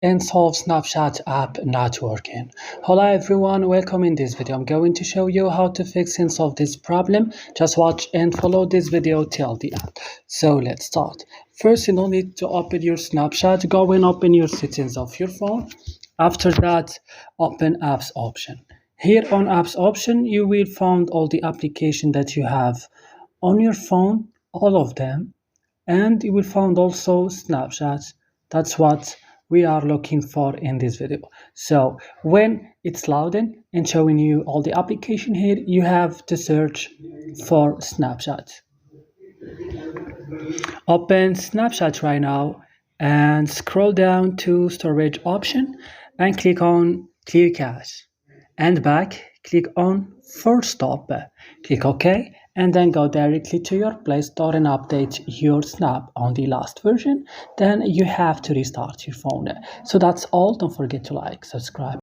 and solve Snapchat app not working. Hello everyone, welcome. In this video I'm going to show you how to fix and solve this problem. Just watch and follow this video till the end. So let's start. First, you don't need to open your Snapchat. Go and open your settings of your phone. After that, open apps option. Here on apps option, you will find all the application that you have on your phone, all of them, and you will find also Snapchat. That's what we are looking for in this video. So when it's loading and showing you all the application here, you have to search for Snapchat. Open Snapchat right now and scroll down to storage option and click on clear cache, and back click on force stop, click OK, and then go directly to your Play Store and update your Snap on the last version. Then you have to restart your phone. So that's all. Don't forget to like, subscribe.